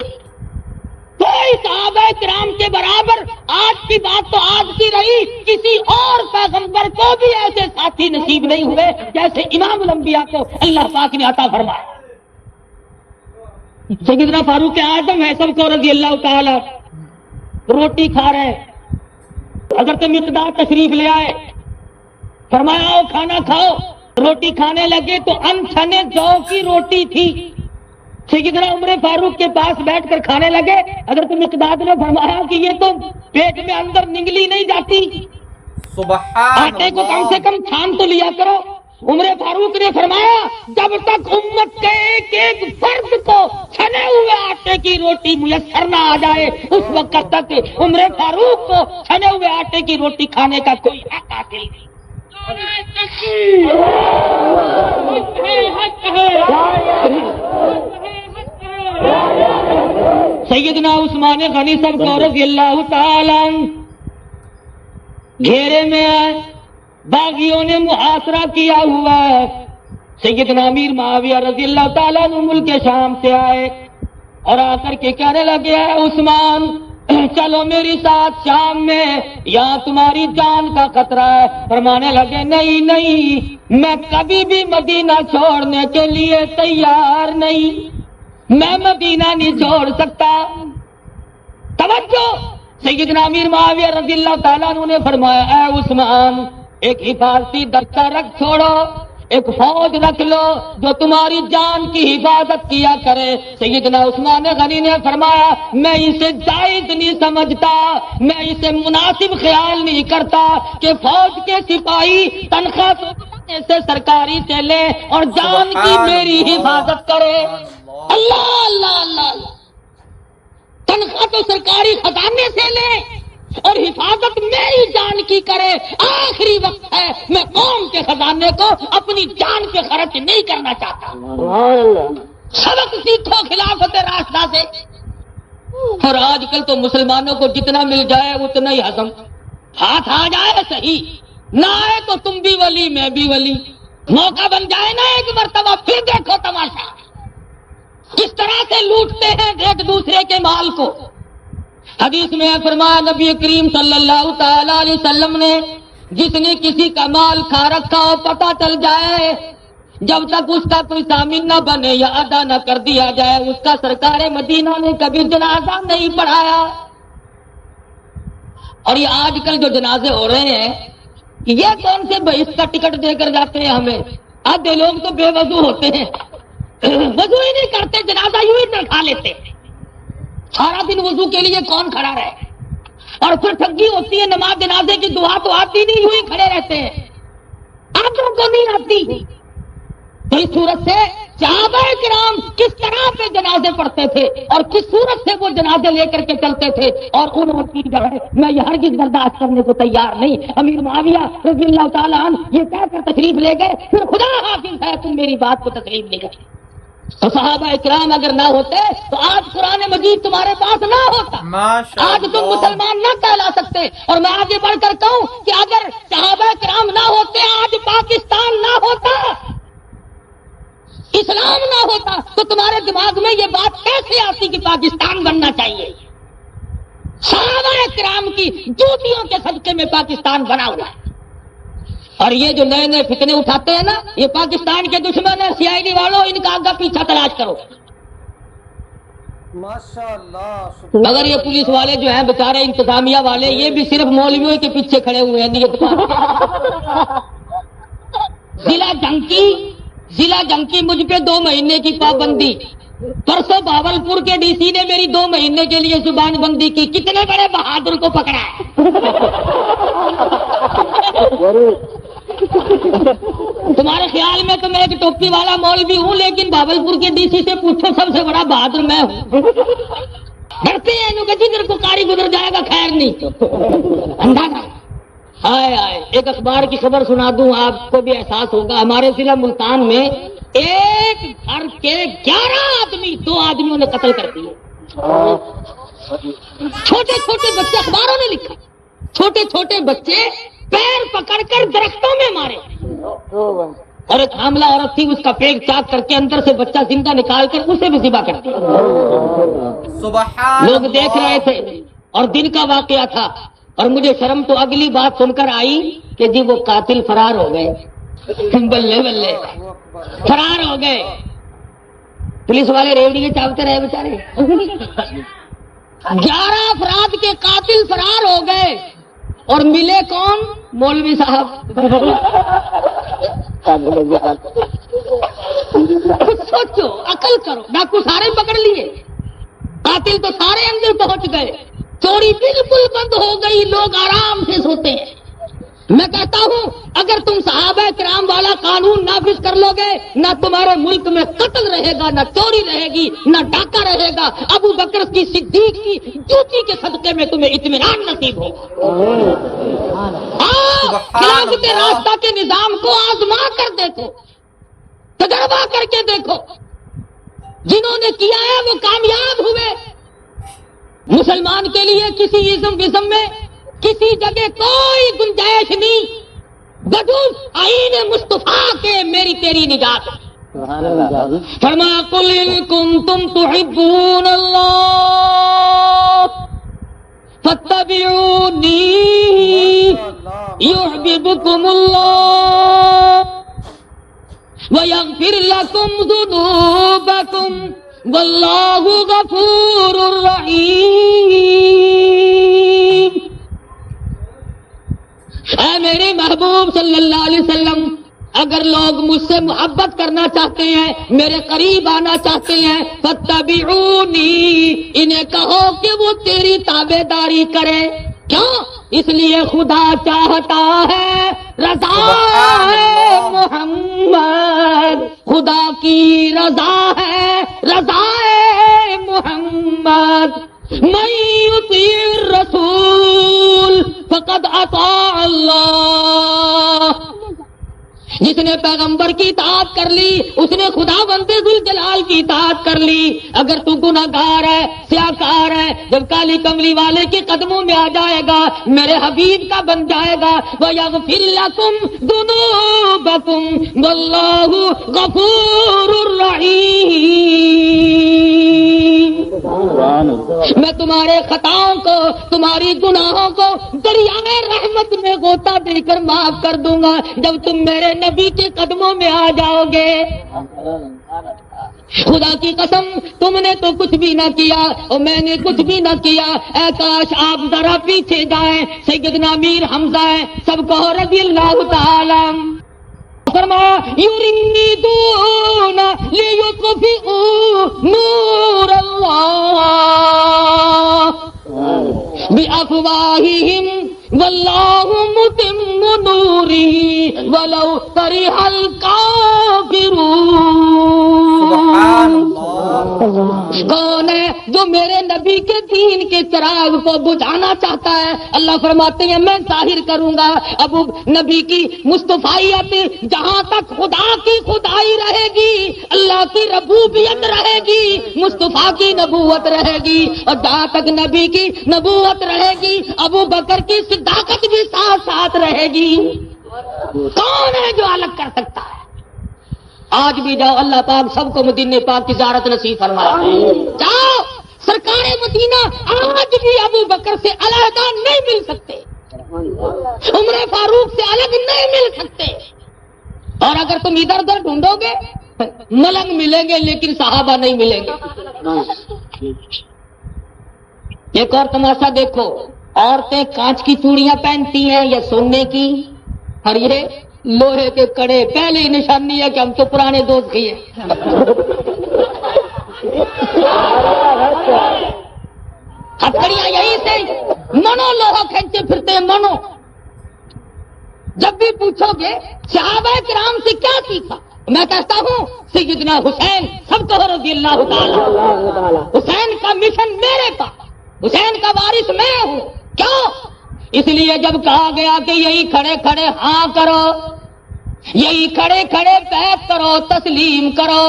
کوئی صحابہ کرام کے برابر. آج کی بات تو آج کی رہی، کسی اور پیغمبر کو بھی ایسے ساتھی نصیب نہیں ہوئے جیسے امام الانبیاء کو اللہ پاک نے عطا فرمایا. سیدنا فاروق اعظم ہے سب کو رضی اللہ تعالی. روٹی کھا رہے، حضرت مقداد تشریف لے آئے، فرمایا آؤ کھانا کھاؤ. روٹی کھانے لگے تو انچھنے جو کی روٹی تھی. سیدنا عمر فاروق کے پاس بیٹھ کر کھانے لگے. حضرت مقداد نے فرمایا کہ یہ تو پیٹ میں اندر نگلی نہیں جاتی، آٹے کو کم سے کم چھان تو لیا کرو. عمر فاروق نے فرمایا جب تک امت کے ایک ایک فرد کو چھنے ہوئے آٹے کی روٹی میسر نہ آ جائے، اس وقت تک عمر فاروق کو چھنے ہوئے آٹے کی روٹی کھانے کا کوئی حق حاصل نہیں. سیدنا عثمان غنی صاحب کو رضی اللہ تعالیٰ گھیرے میں آئے، باغیوں نے محاصرہ کیا ہوا ہے. سیدنا امیر معاویہ رضی اللہ تعالیٰ عنہ ملک شام سے آئے اور آ کر کے کہنے لگے ہیں عثمان چلو میری ساتھ شام میں، یہاں تمہاری جان کا خطرہ ہے. فرمانے لگے نہیں میں کبھی بھی مدینہ چھوڑنے کے لیے تیار نہیں، میں مدینہ نہیں چھوڑ سکتا. توجہ، سیدنا امیر معاویہ رضی اللہ تعالیٰ عنہ نے فرمایا اے عثمان ایک حفاظتی دستہ رکھ چھوڑو، ایک فوج رکھ لو جو تمہاری جان کی حفاظت کیا کرے. سیدنا عثمان غنی نے فرمایا میں اسے جائز نہیں سمجھتا، میں اسے مناسب خیال نہیں کرتا کہ فوج کے سپاہی تنخواہ تو سے سرکاری سے لے اور جان کی میری حفاظت کرے. اللہ اللہ اللہ، تنخواہ تو سرکاری خزانے سے لے اور حفاظت میری جان کی کرے. آخری وقت ہے، میں قوم کے خزانے کو اپنی جان پہ خرچ نہیں کرنا چاہتا. سبق سیکھو خلافت راستہ سے. اور آج کل تو مسلمانوں کو جتنا مل جائے اتنا ہی ہضم، ہاتھ آ جائے صحیح، نہ آئے تو تم بھی ولی میں بھی ولی. موقع بن جائے نا ایک مرتبہ پھر دیکھو تماشا کس طرح سے لوٹتے ہیں ایک دوسرے کے مال کو. حدیث میں فرمایا نبی کریم صلی اللہ تعالی علیہ وسلم نے جس نے کسی کا مال کھا رکھا ہو پتہ چل جائے، جب تک اس کا کوئی ضامن نہ بنے یا ادا نہ کر دیا جائے، اس کا سرکار مدینہ نے کبھی جنازہ نہیں پڑھایا. اور یہ آج کل جو جنازے ہو رہے ہیں یہ کون سے اس کا ٹکٹ دے کر جاتے ہیں ہمیں؟ آدھے لوگ تو بے وضو ہوتے ہیں، وضو ہی نہیں کرتے، جنازہ یوں ہی کھا لیتے. سارا دن وضو کے لیے کون کھڑا رہے؟ اور پھر ٹھگی ہوتی ہے، نماز جنازے کی دعا تو آتی نہیں، یوں ہی کھڑے رہتے ہیں، آدھوں کو نہیں آتی. تو اس صورت سے صحابہ کرام کس طرح پہ جنازے پڑھتے تھے اور کس صورت سے وہ جنازے لے کر کے چلتے تھے، اور انہوں کی جو ہے میں یہ ہرگز برداشت کرنے کو تیار نہیں. امیر معاویہ رضی اللہ تعالیٰ عنہ یہ کہہ کر تشریف لے گئے، پھر خدا حافظ ہے تم میری بات کو تسلیم نہیں کرتے. تو صحابہ اکرام اگر نہ ہوتے تو آج قرآن مجید تمہارے پاس نہ ہوتا، آج تم مسلمان نہ کہلا سکتے. اور میں آگے بڑھ کر کہوں کہ اگر صحابہ اکرام نہ ہوتے آج پاکستان نہ ہوتا، اسلام نہ ہوتا، تو تمہارے دماغ میں یہ بات کیسے آتی کہ پاکستان بننا چاہیے؟ صحابہ کرام کی جوتیوں کے صدقے میں پاکستان بنا ہوا ہے. اور یہ جو نئے نئے فتنے اٹھاتے ہیں نا، یہ پاکستان کے دشمن ہے. سی آئی ڈی والوں، ان کا آگا پیچھا تلاش کرو. ماشاءاللہ. مگر یہ پولیس والے جو ہیں بیچارے انتظامیہ والے، یہ بھی صرف مولویوں کے پیچھے کھڑے ہوئے ہیں نیت کا. ضلع جنکی مجھ پہ 2 مہینے کی پابندی. پرسوں بھاولپور کے ڈی سی نے میری 2 مہینے کے لیے زبان بندی کی. کتنے بڑے بہادر کو پکڑا ہے. تمہارے خیال میں تو میں ایک ٹوپی والا مولوی ہوں، لیکن بھاولپور کے ڈی سی سے پوچھو سب سے بڑا بہادر میں ہوں. ڈرتے ہیں کہ جدھر کو کاری گزر جائے گا خیر نہیں. اندازہ ہائے ہائے. ایک اخبار کی خبر سنا دوں، آپ کو بھی احساس ہوگا. ہمارے ضلع ملتان میں ایک گھر کے 11 آدمی 2 آدمیوں نے قتل کر دیے. چھوٹے چھوٹے بچے، اخباروں نے لکھا، چھوٹے چھوٹے بچے پیر پکڑ کر درختوں میں مارے. اور ایک حاملہ عورت تھی، اس کا پیٹ چاک کر کے اندر سے بچہ زندہ نکال کر اسے بھی ذبح کر دیا. لوگ دیکھ رہے تھے اور دن کا واقعہ تھا. اور مجھے شرم تو اگلی بات سن کر آئی کہ جی وہ قاتل فرار ہو گئے. بلے بلے فرار ہو گئے. پولیس والے ریوڑیے چاہتے رہے بیچارے. 11 افراد کے قاتل فرار ہو گئے اور ملے کون؟ مولوی صاحب. سوچو، عقل کرو. ڈاکو سارے پکڑ لیے، قاتل تو سارے اندر پہنچ گئے. چوری بالکل بند ہو گئی، لوگ آرام سے سوتے ہیں. میں کہتا ہوں اگر تم صحابہ کرام والا قانون نافذ کر لو گے، نہ تمہارے ملک میں قتل رہے گا، نہ چوری رہے گی، نہ ڈاکہ رہے گا. ابو بکر کی صدیق کی جوتی کے صدقے میں تمہیں اطمینان نصیب ہوگا. خلافت راستہ کے نظام کو آزما کر دیکھو، تجربہ کر کے دیکھو. جنہوں نے کیا ہے وہ کامیاب ہوئے. مسلمان کے لیے کسی ازم وزم میں کسی جگہ کوئی گنجائش نہیں بجز آئین مصطفیٰ کے میری تیری نجات. فرما قل ان کنتم تحبون اللہ فاتبعونی یحببکم اللہ ویغفر لکم ذنوبکم واللہ غفور رحیم. اے میرے محبوب صلی اللہ علیہ وسلم، اگر لوگ مجھ سے محبت کرنا چاہتے ہیں، میرے قریب آنا چاہتے ہیں، فاتبعونی، انہیں کہو کہ وہ تیری تابعداری کرے. کیوں؟ اس لیے خدا چاہتا ہے رضا ہے محمد، خدا کی رضا ہے، رضا ہے محمد. من یطیع الرسول فقد اطاع اللہ. جس نے پیغمبر کی اطاعت کر لی اس نے خدا بند ذوالجلال کی اطاعت کر لی. اگر تو گناہگار ہے، سیاکار ہے، جب کالی کملی والے کے قدموں میں آ جائے گا، میرے حبیب کا بن جائے گا. وَيَغْفِرْ لَكُمْ ذُنُوبَكُمْ وَاللَّهُ غَفُورٌ رَحِيمٌ. میں تمہارے خطاؤں کو، تمہاری گناہوں کو دریائے رحمت میں غوطہ دے کر معاف کر دوں گا جب تم میرے نبی کے قدموں میں آ جاؤ گے. خدا کی قسم تم نے تو کچھ بھی نہ کیا اور میں نے کچھ بھی نہ کیا. اے کاش آپ ذرا پیچھے جائیں. سیدنا امیر حمزہ ہیں، سب کو رضی اللہ تعالی. فرمایا یریدون لیطفئوا نور اللہ بافواہہم واللہ متم نورہ ولو کرہ الکافرون. کون ہے جو میرے نبی کے دین کے چراغ کو بجھانا چاہتا ہے؟ اللہ فرماتے ہیں میں ظاہر کروں گا. ابو نبی کی مصطفیت جہاں تک خدا کی خدائی رہے گی، اللہ کی ربوبیت رہے گی، مصطفیٰ کی نبوت رہے گی، اور جہاں تک نبی کی نبوت رہے گی ابو بکر کی صداقت بھی ساتھ ساتھ رہے گی. کون ہے جو الگ کر سکتا ہے؟ آج بھی جاؤ، اللہ پاک سب کو مدینے پاک کی زیارت نصیب فرمائے. جاؤ سرکار مدینہ آج بھی ابو بکر سے علیحدہ نہیں مل سکتے، عمر فاروق سے الگ نہیں مل سکتے، اور اگر تم ادھر ادھر ڈھونڈو گے ملنگ ملیں گے لیکن صحابہ نہیں ملیں گے۔ ایک اور تماشا دیکھو، عورتیں کانچ کی چوڑیاں پہنتی ہیں یا سونے کی، اور یہ لوہے کے کڑے، پہلے ہی نشانی ہے کہ ہم تو پرانے دوست ہی ہیں۔ ہتھکڑیاں یہی سے منو لوہا کھینچتے پھرتے ہیں، منو۔ جب بھی پوچھو گے صحابہ کرام سے کیا سیکھا، میں کہتا ہوں سیدنا حسین، سب کو رضی اللہ تعالی، حسین کا مشن میرے پاس، حسین کا وارث میں ہوں۔ کیوں؟ اس لیے جب کہا گیا کہ یہی کھڑے کھڑے ہاں کرو، یہی کھڑے کھڑے بیعت کرو، تسلیم کرو،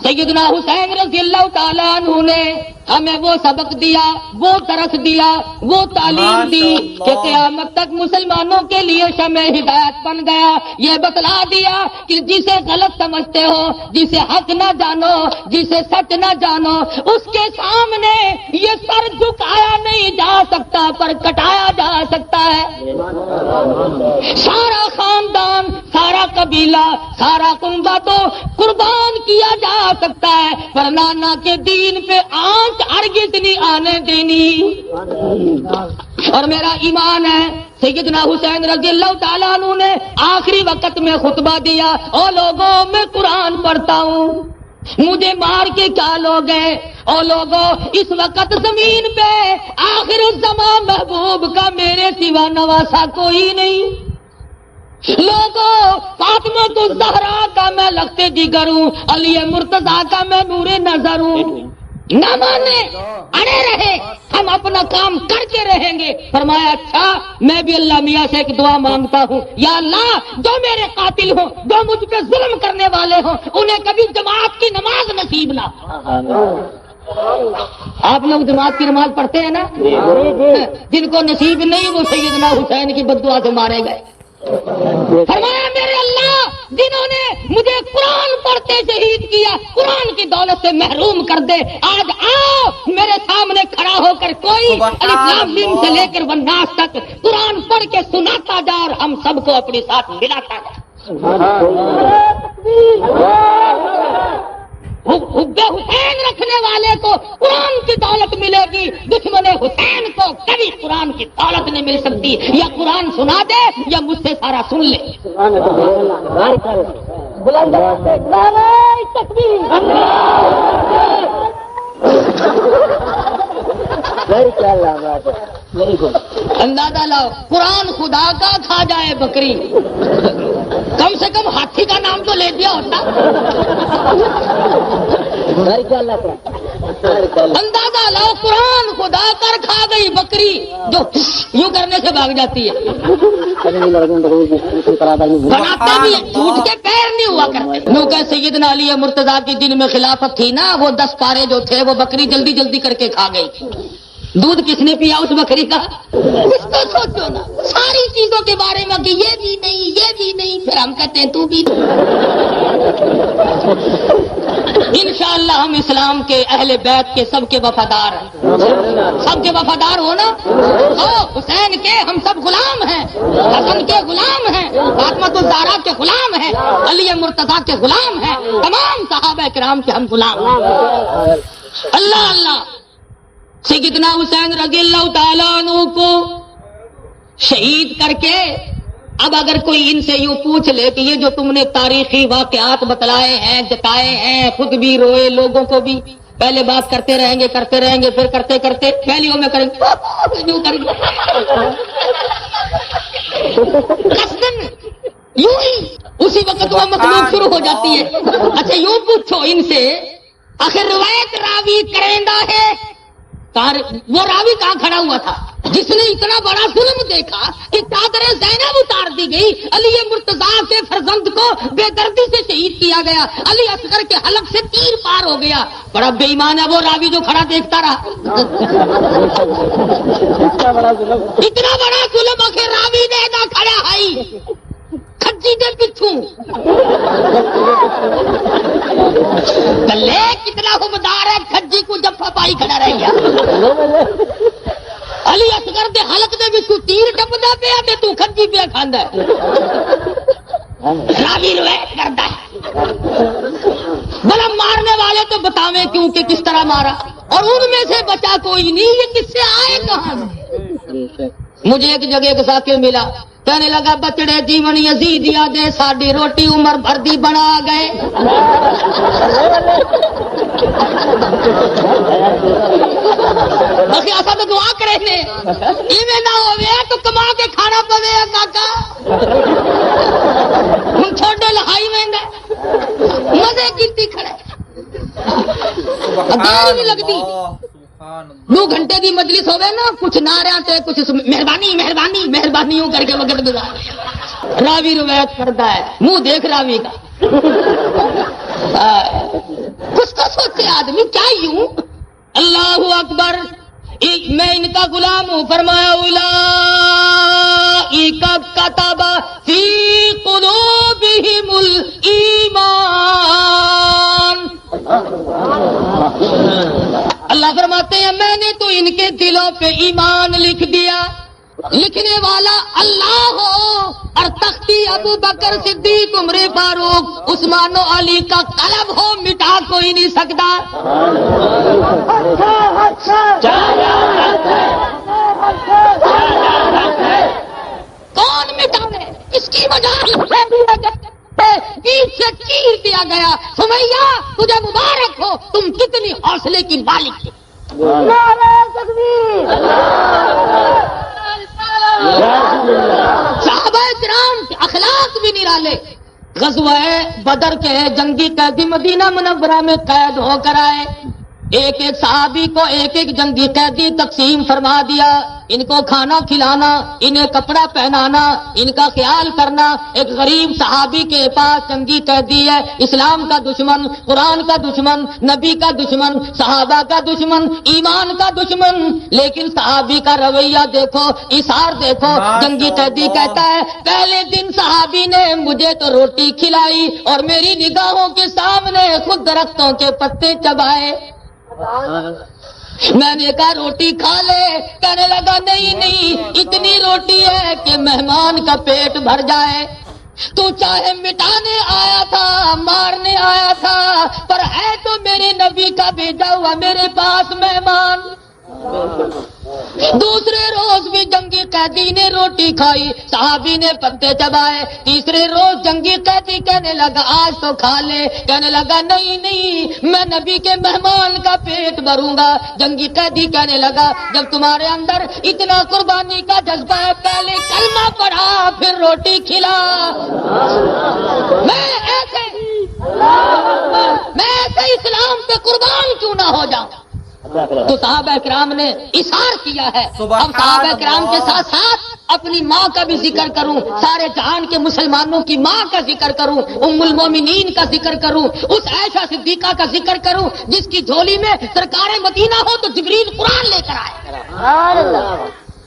سیدنا حسین رضی اللہ تعالیٰ عنہ نے ہمیں وہ سبق دیا، وہ درس دیا، وہ تعلیم دی کہ قیامت تک مسلمانوں کے لیے شمع ہدایت بن گیا۔ یہ بتلا دیا کہ جسے غلط سمجھتے ہو، جسے حق نہ جانو، جسے سچ نہ جانو، اس کے سامنے یہ سر جھکایا نہیں جا سکتا پر کٹایا جا سکتا ہے۔ سارا خاندان، سارا قبیلہ، سارا کنبہ تو قربان کیا جا سکتا ہے پر نانا کے دین پہ آنچ ہرگز نہیں آنے دینی۔ اور میرا ایمان ہے سیدنا حسین رضی اللہ تعالیٰ عنہ نے آخری وقت میں خطبہ دیا، او لوگوں میں قرآن پڑھتا ہوں، مجھے مار کے کیا لوگ ہیں؟ او لوگوں، اس وقت زمین پہ آخر الزمان محبوب کا میرے سوا نواسا کوئی نہیں۔ لوگوں، فاطمہ الزہرا کا میں لگتے جگر ہوں، علی مرتضیٰ کا میں نور نظر ہوں۔ نہ مانے، اڑے رہے، ہم اپنا کام کر کے رہیں گے۔ فرمایا اچھا، میں بھی اللہ میاں سے ایک دعا مانگتا ہوں، یا اللہ جو میرے قاتل ہوں، جو مجھ پہ ظلم کرنے والے ہوں، انہیں کبھی جماعت کی نماز نصیب نہ۔ آپ لوگ جماعت کی نماز پڑھتے ہیں نا؟ جن کو نصیب نہیں وہ سیدنا حسین کی بد دعا سے مارے گئے۔ فرمایا میرے اللہ، جنہوں نے مجھے قرآن پڑھتے شہید کیا، قرآن کی دولت سے محروم کر دے۔ آج آؤ میرے سامنے کھڑا ہو کر کوئی الف لام میم سے لے کر والناس تک قرآن پڑھ کے سناتا جا اور ہم سب کو اپنے ساتھ ملاتا جا۔ حب حسین رکھنے والے کو قرآن کی دولت ملے گی، دشمن حسین کو کبھی قرآن کی دولت نہیں مل سکتی۔ یا قرآن سنا دے یا مجھ سے سارا سن لے۔ اندازہ لاؤ، قرآن خدا کا کھا جائے بکری، کم سے کم ہاتھی کا نام تو لے دیا ہوتا۔ اندازہ لاؤ، قرآن خدا کر کھا گئی بکری جو یوں کرنے سے بھاگ جاتی ہے۔ بناتے بھی جھوٹ کے پیر نہیں ہوا کرتے۔ نو کہ سیدنا علی مرتضیٰ کی دن میں خلافت تھی نا، وہ 10 پارے جو تھے وہ بکری جلدی جلدی کر کے کھا گئی۔ دودھ کس نے پیا اس بکری کا؟ کچھ تو سوچو نا، ساری چیزوں کے بارے میں کہ یہ بھی نہیں، یہ بھی نہیں، پھر ہم کہتے ہیں تو بھی۔ انشاءاللہ ہم اسلام کے اہل بیت کے سب کے وفادار ہیں، سب کے وفادار ہو نا۔ حسین کے ہم سب غلام ہیں، حسن کے غلام ہیں، فاطمہ الزہرا کے غلام ہیں، علی مرتضیٰ کے غلام ہیں، تمام صحابہ کرام کے ہم غلام ہیں۔ اللہ اللہ، سیدنا حسین رضی اللہ تعالیٰ عنہ کو شہید کر کے اب اگر کوئی ان سے یوں پوچھ لے کہ یہ جو تم نے تاریخی واقعات بتلائے ہیں، جتائے ہیں، خود بھی روئے، لوگوں کو بھی، پہلے بات کرتے رہیں گے پھر کرتے کرتے پہلیوں میں کریں گے یوں ہی اسی وقت وہ مخلوق شروع ہو جاتی ہے۔ اچھا یوں پوچھو ان سے، آخر روایت راوی کریندا ہے، وہ راوی کہاں کھڑا ہوا تھا جس نے اتنا بڑا ظلم دیکھا کہ چادر زینب اتار دی گئی، علی مرتضیٰ کے فرزند کو بے دردی سے شہید کیا گیا، علی اصغر کے حلق سے تیر پار ہو گیا۔ بڑا بے ایمان ہے وہ راوی جو کھڑا دیکھتا رہا۔ اتنا بڑا ظلم آخر راوی نے نہ کھڑا آئی، کھجی دے پچھوں گلے کتنا حکمدار ہے، کھجی کو جفا پائی کھڑا رہ گیا. علی اصغر دے حلق دے وچوں تیر ٹپدا پیا تے تو کھجی پیا کھاندا ہے. راوی روایت کرتا ہے بھلا مارنے والے تو بتاویں کیوں کہ کس طرح مارا، اور ان میں سے بچا کوئی نہیں. یہ کس سے آئے کہاں؟ مجھے ایک جگہ کے ساتھ ملا، کہنے لگا بچڑے جیون یزیدیا دے ساڈی روٹی عمر بھر دی بنا گئے. بس ایسا تو دعا کرے نے ایویں نہ ہوئے تو کما کے کھانا پوے کاکا. ہوں چھوڑے لہائی میں مزے کیتی کھڑے دیر نہیں لگتی. 2 گھنٹے کی مجلس ہوئے نا، کچھ نعرے تے کچھ مہربانی مہربانی مہربانیوں کر کے وقت گزار. راوی روایت کرتا ہے، منہ دیکھ راوی کا. کچھ تو سوچے آدمی کیا یوں. اللہ اکبر، میں ان کا غلام ہوں. فرمایا اولئک کتب فی قلوبہم الایمان. اللہ فرماتے ہیں میں نے تو ان کے دلوں پہ ایمان لکھ دیا. لکھنے والا اللہ ہو اور تختی ابو بکر صدیق عمر فاروق عثمان و علی کا قلم ہو، مٹا کوئی نہیں سکتا. کون مٹانے؟ اس کی وجہ بیچ سے چیر دیا گیا. سمیہ تجھے مبارک ہو، تم کتنی حوصلے کی مالک تھی. صحابہ کرام کے اخلاق بھی نرالے. غزوہ بدر کے جنگی قیدی مدینہ منورہ میں قید ہو کر آئے. ایک ایک صحابی کو ایک ایک جنگی قیدی تقسیم فرما دیا. ان کو کھانا کھلانا، انہیں کپڑا پہنانا، ان کا خیال کرنا. ایک غریب صحابی کے پاس جنگی قیدی ہے، اسلام کا دشمن، قرآن کا دشمن، نبی کا دشمن، صحابہ کا دشمن، ایمان کا دشمن. لیکن صحابی کا رویہ دیکھو، اثار دیکھو. جنگی قیدی کہتا ہے پہلے دن صحابی نے مجھے تو روٹی کھلائی اور میری نگاہوں کے سامنے خود درختوں کے پتے چبائے. میں نے کہا روٹی کھا لے. کہنے لگا نہیں نہیں، اتنی روٹی ہے کہ مہمان کا پیٹ بھر جائے. تو چاہے مٹانے آیا تھا، مارنے آیا تھا، پر ہے تو میرے نبی کا بھیجا ہوا میرے پاس مہمان. دوسرے روز بھی جنگی قیدی نے روٹی کھائی، صحابی نے پتے چبائے. تیسرے روز جنگی قیدی کہنے لگا آج تو کھا لے. کہنے لگا نہیں نہیں، میں نبی کے مہمان کا پیٹ بھروں گا. جنگی قیدی کہنے لگا جب تمہارے اندر اتنا قربانی کا جذبہ ہے، پہلے کلمہ پڑھا پھر روٹی کھلا. میں ایسے اسلام پہ قربان کیوں نہ ہو جاؤں. تو صحابہ کرام نے اثار کیا ہے. اب صحابہ کرام کے ساتھ ساتھ اپنی ماں کا بھی ذکر کروں، سارے جہان کے مسلمانوں کی ماں کا ذکر کروں، ام المومنین کا ذکر کروں، اس عائشہ صدیقہ کا ذکر کروں جس کی جھولی میں سرکار مدینہ ہو تو جبریل قرآن لے کر آئے،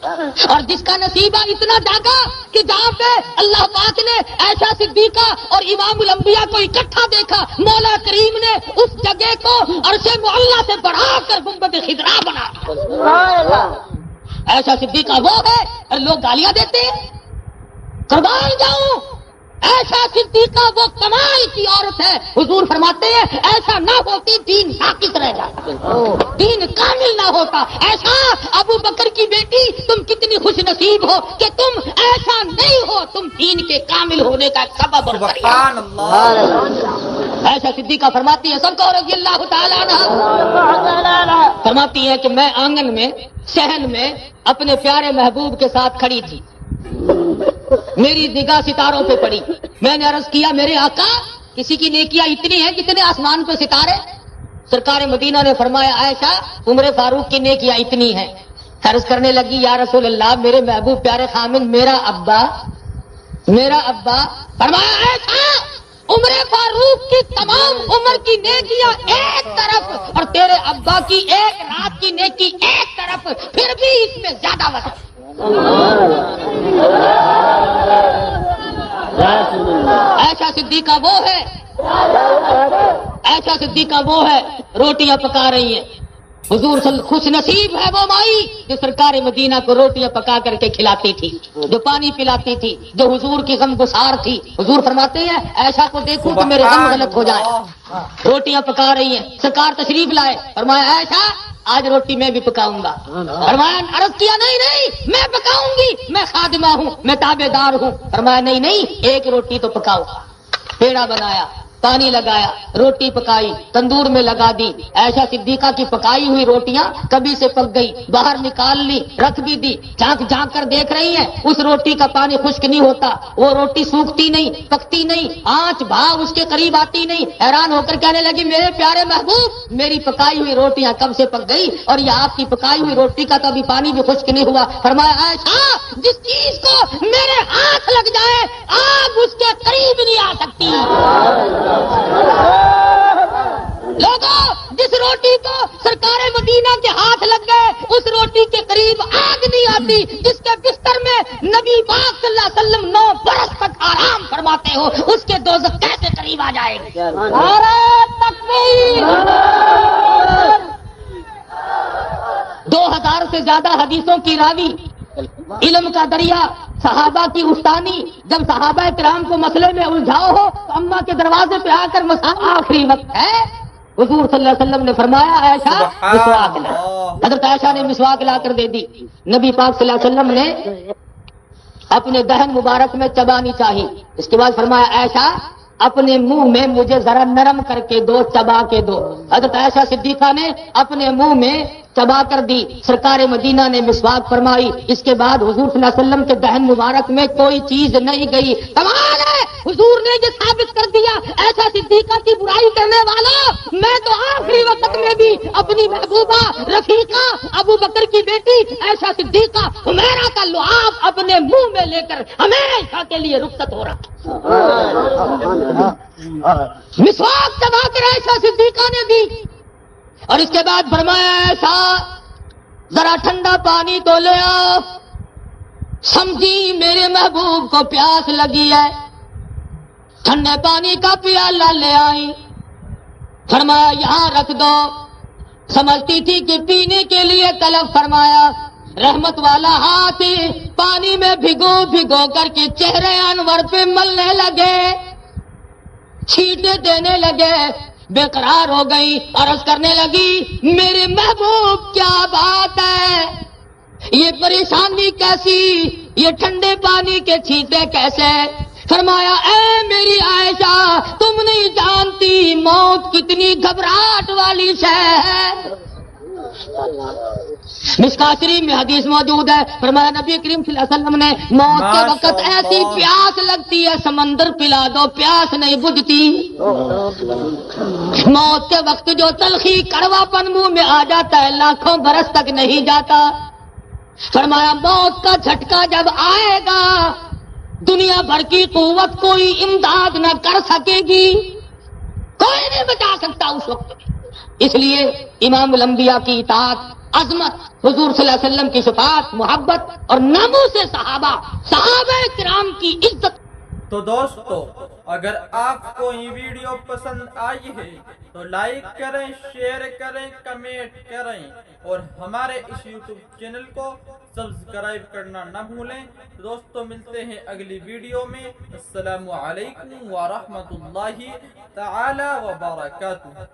اور جس کا نصیبہ اتنا جاگا کہ جہاں پہ اللہ پاک نے عائشہ صدیقہ اور امام الانبیاء کو اکٹھا دیکھا، مولا کریم نے اس جگہ کو عرش معلیٰ سے بڑھا کر گنبد خضرا بنا. عائشہ صدیقہ وہ ہے اور لوگ گالیاں دیتے ہیں. قربان جاؤں، عائشہ صدیقہ وہ کمال کی عورت ہے. حضور فرماتے ہیں ایسا نہ ہوتی دین ناقص رہ جاتا، دین کامل نہ ہوتا. ایسا ابو بکر کی بیٹی تم کتنی خوش نصیب ہو کہ تم ایسا نہیں ہو، تم دین کے کامل ہونے کا سبب اور ذریعہ. عائشہ صدیقہ فرماتی ہے سب کو رضی اللہ تعالیٰ عنہ، فرماتی ہے کہ میں آنگن میں صحن میں اپنے پیارے محبوب کے ساتھ کھڑی تھی. میری نگاہ ستاروں پہ پڑی. میں نے عرض کیا میرے آقا کسی کی نیکیاں اتنی ہیں جتنے آسمان پہ ستارے. سرکار مدینہ نے فرمایا عائشہ عمر فاروق کی نیکیاں اتنی ہیں. عرض کرنے لگی یا رسول اللہ میرے محبوب پیارے خامن میرا ابا. فرمایا عائشہ عمر فاروق کی تمام عمر کی نیکیاں ایک طرف اور تیرے ابا کی ایک رات کی نیکی ایک طرف، پھر بھی اس میں زیادہ وزن. عائشہ صدیقہ وہ ہے، عائشہ صدیقہ وہ ہے روٹیاں پکا رہی ہیں. حضور خوش نصیب ہے وہ مائی جو سرکار مدینہ کو روٹیاں پکا کر کے کھلاتی تھی، جو پانی پلاتی تھی، جو حضور کی غم گسار تھی. حضور فرماتے ہیں عائشہ کو دیکھوں تو میرے غم غلط ہو جائے. روٹیاں پکا رہی ہیں، سرکار تشریف لائے، فرمایا عائشہ آج روٹی میں بھی پکاؤں گا. فرمایا عرض کیا نہیں میں پکاؤں گی، میں خادمہ ہوں، میں تابع دار ہوں. فرمایا نہیں ایک روٹی تو پکاؤ. پیڑا بنایا، پانی لگایا، روٹی پکائی، تندور میں لگا دی. عائشہ صدیقہ کی پکائی ہوئی روٹیاں کبھی سے پک گئی، باہر نکال لی، رکھ بھی دی. جھانک جھانک کر دیکھ رہی ہیں اس روٹی کا پانی خشک نہیں ہوتا، وہ روٹی سوکھتی نہیں، پکتی نہیں، آنچ بھاپ اس کے قریب آتی نہیں. حیران ہو کر کہنے لگی میرے پیارے محبوب میری پکائی ہوئی روٹیاں کب سے پک گئی اور یہ آپ کی پکائی ہوئی روٹی کا تو ابھی پانی بھی خشک نہیں ہوا. فرمایا عائشہ جس چیز کو میرے ہاتھ لگ جائے آگ اس کے قریب نہیں آ سکتی. لوگوں جس روٹی کو سرکار مدینہ کے ہاتھ لگ گئے اس روٹی کے قریب آگ نہیں آتی. جس کے بستر میں نبی پاک صلی اللہ علیہ وسلم 9 برس تک آرام فرماتے ہو اس کے دوزخ کیسے قریب آ جائے گی. نعرہ تکبیر. 2000 سے زیادہ حدیثوں کی راوی، علم کا دریا، صحابہ کی استانی. جب صحابہ کرام کو مسئلے میں الجھاؤ ہو تو اماں کے دروازے پہ آ کر آخری وقت ہے حضور صلی اللہ علیہ وسلم نے فرمایا عائشہ مسواک لا. حضرت عائشہ نے مسواک لا کر دے دی. نبی پاک صلی اللہ علیہ وسلم نے اپنے دہن مبارک میں چبانی چاہی. اس کے بعد فرمایا عائشہ اپنے منہ میں مجھے ذرا نرم کر کے دو، چبا کے دو. حضرت عائشہ صدیقہ نے اپنے منہ میں چبا کر دی. سرکار مدینہ نے مسواک فرمائی. اس کے بعد حضور صلی اللہ علیہ وسلم کے دہن مبارک میں کوئی چیز نہیں گئی. کمال ہے حضور نے یہ ثابت کر دیا عائشہ صدیقہ کی برائی کرنے والا میں تو آخری وقت میں بھی اپنی محبوبہ رفیقہ ابو بکر کی بیٹی عائشہ صدیقہ حمیرہ کا لعاب اپنے منہ میں لے کر ہمیشہ کے لیے رخصت ہو رہا. مسواک چبا کر عائشہ صدیقہ نے دی اور اس کے بعد فرمایا عائشہ ذرا ٹھنڈا پانی تو لے آؤ. سمجھی میرے محبوب کو پیاس لگی ہے، ٹھنڈے پانی کا پیالہ لے آئی. فرمایا یہاں رکھ دو. سمجھتی تھی کہ پینے کے لیے طلب. فرمایا رحمت والا ہاتھ پانی میں بھگو بھگو کر کے چہرے انور پہ ملنے لگے، چھینٹے دینے لگے. بے قرار ہو گئی، عرض کرنے لگی میرے محبوب کیا بات ہے، یہ پریشانی کیسی، یہ ٹھنڈے پانی کے چھینٹے کیسے. فرمایا اے میری عائشہ تم نہیں جانتی موت کتنی گھبراہٹ والی شے ہے. مشکاۃ شریف میں حدیث موجود ہے. فرمایا نبی کریم صلی اللہ علیہ وسلم نے موت کے وقت ایسی پیاس لگتی ہے سمندر پلا دو پیاس نہیں بجھتی. موت کے وقت جو تلخی کڑوا پن منہ میں آ جاتا ہے لاکھوں برس تک نہیں جاتا. فرمایا موت کا جھٹکا جب آئے گا دنیا بھر کی قوت کوئی امداد نہ کر سکے گی، کوئی نہیں بچا سکتا اس وقت. اس لیے امام الانبیاء کی اطاعت، عظمت، حضور صلی اللہ علیہ وسلم کی شفاعت، محبت اور ناموس صحابہ کرام کی عزت. تو دوستو اگر آپ کو یہ ویڈیو پسند آئی ہے تو لائک کریں، شیئر کریں، کمنٹ کریں اور ہمارے اس یوٹیوب چینل کو سبسکرائب کرنا نہ بھولیں. دوستو ملتے ہیں اگلی ویڈیو میں. السلام علیکم ورحمۃ اللہ تعالی وبرکاتہ.